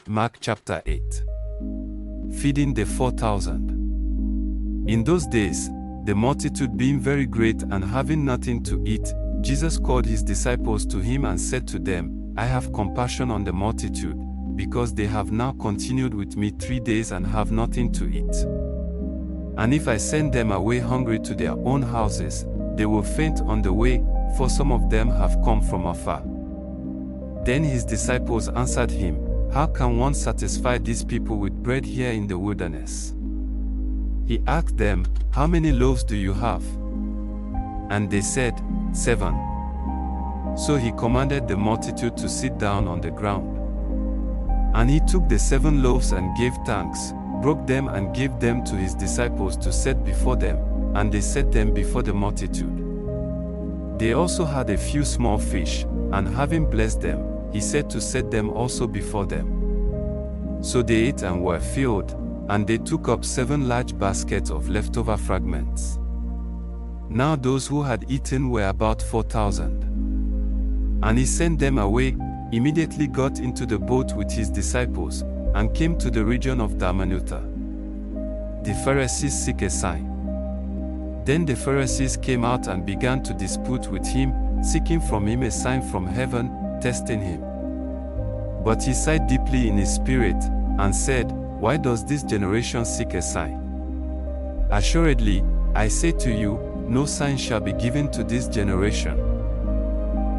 Mark chapter 8. Feeding the 4,000. In those days, the multitude being very great and having nothing to eat, Jesus called his disciples to him and said to them, I have compassion on the multitude, because they have now continued with me 3 days and have nothing to eat. And if I send them away hungry to their own houses, they will faint on the way, for some of them have come from afar. Then his disciples answered him, How can one satisfy these people with bread here in the wilderness? He asked them, How many loaves do you have? And they said, 7. So he commanded the multitude to sit down on the ground. And he took the 7 loaves and gave thanks, broke them and gave them to his disciples to set before them, and they set them before the multitude. They also had a few small fish, and having blessed them, he said to set them also before them. So they ate and were filled, and they took up 7 large baskets of leftover fragments. Now those who had eaten were about 4,000. And he sent them away, immediately got into the boat with his disciples, and came to the region of Dalmanutha. The Pharisees seek a sign. Then the Pharisees came out and began to dispute with him, seeking from him a sign from heaven, testing him. But he sighed deeply in his spirit, and said, Why does this generation seek a sign? Assuredly, I say to you, no sign shall be given to this generation.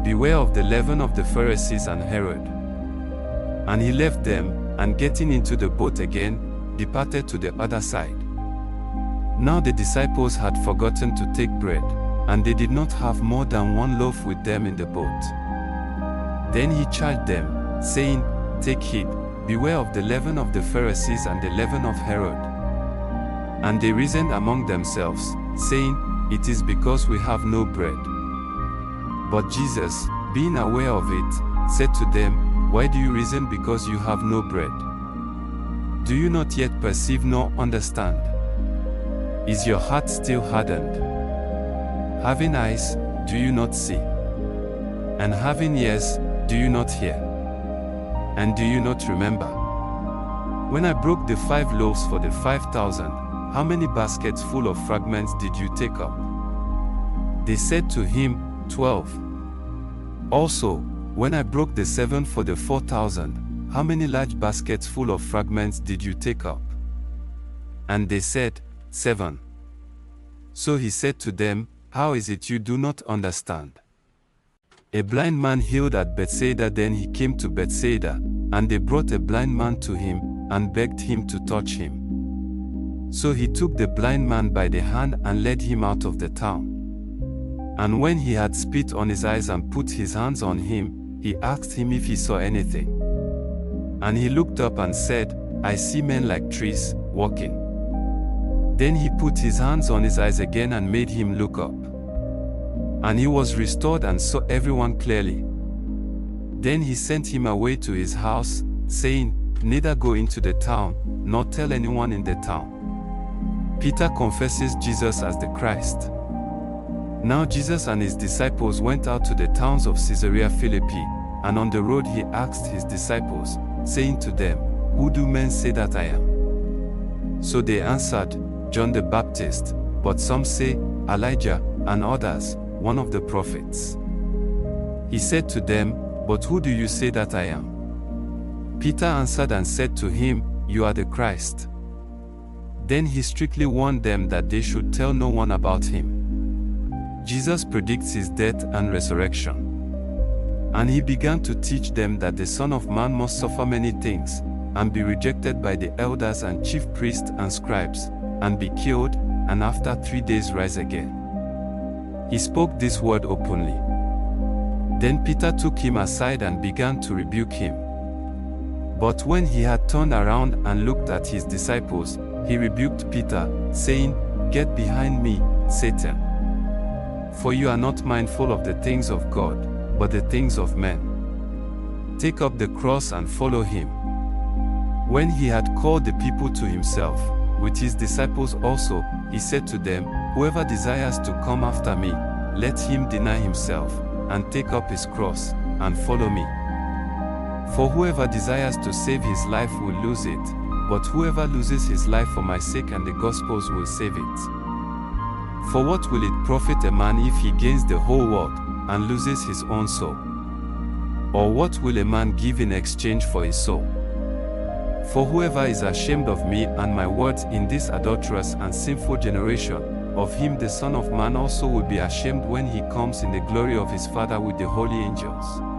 Beware of the leaven of the Pharisees and Herod. And he left them, and getting into the boat again, departed to the other side. Now the disciples had forgotten to take bread, and they did not have more than 1 loaf with them in the boat. Then he charged them, saying, Take heed, beware of the leaven of the Pharisees and the leaven of Herod. And they reasoned among themselves, saying, It is because we have no bread. But Jesus, being aware of it, said to them, Why do you reason because you have no bread? Do you not yet perceive nor understand? Is your heart still hardened? Having eyes, do you not see? And having ears, do you not hear? And do you not remember? When I broke the 5 loaves for the 5,000, how many baskets full of fragments did you take up? They said to him, 12. Also, when I broke the 7 for the 4,000, how many large baskets full of fragments did you take up? And they said, 7. So he said to them, How is it you do not understand? A blind man healed at Bethsaida. Then he came to Bethsaida, and they brought a blind man to him, and begged him to touch him. So he took the blind man by the hand and led him out of the town. And when he had spit on his eyes and put his hands on him, he asked him if he saw anything. And he looked up and said, I see men like trees, walking. Then he put his hands on his eyes again and made him look up. And he was restored and saw everyone clearly. Then he sent him away to his house, saying, Neither go into the town, nor tell anyone in the town. Peter confesses Jesus as the Christ. Now Jesus and his disciples went out to the towns of Caesarea Philippi, and on the road he asked his disciples, saying to them, Who do men say that I am? So they answered, John the Baptist, but some say, Elijah, and others, one of the prophets. He said to them, But who do you say that I am? Peter answered and said to him, You are the Christ. Then he strictly warned them that they should tell no one about him. Jesus predicts his death and resurrection. And he began to teach them that the Son of Man must suffer many things, and be rejected by the elders and chief priests and scribes, and be killed, and after 3 days rise again. He spoke this word openly. Then Peter took him aside and began to rebuke him. But when he had turned around and looked at his disciples, he rebuked Peter, saying, Get behind me, Satan. For you are not mindful of the things of God, but the things of men. Take up the cross and follow him. When he had called the people to himself, with his disciples also, he said to them, Whoever desires to come after me, let him deny himself, and take up his cross, and follow me. For whoever desires to save his life will lose it, but whoever loses his life for my sake and the gospel's will save it. For what will it profit a man if he gains the whole world, and loses his own soul? Or what will a man give in exchange for his soul? For whoever is ashamed of me and my words in this adulterous and sinful generation, of him the Son of Man also will be ashamed when he comes in the glory of his Father with the holy angels.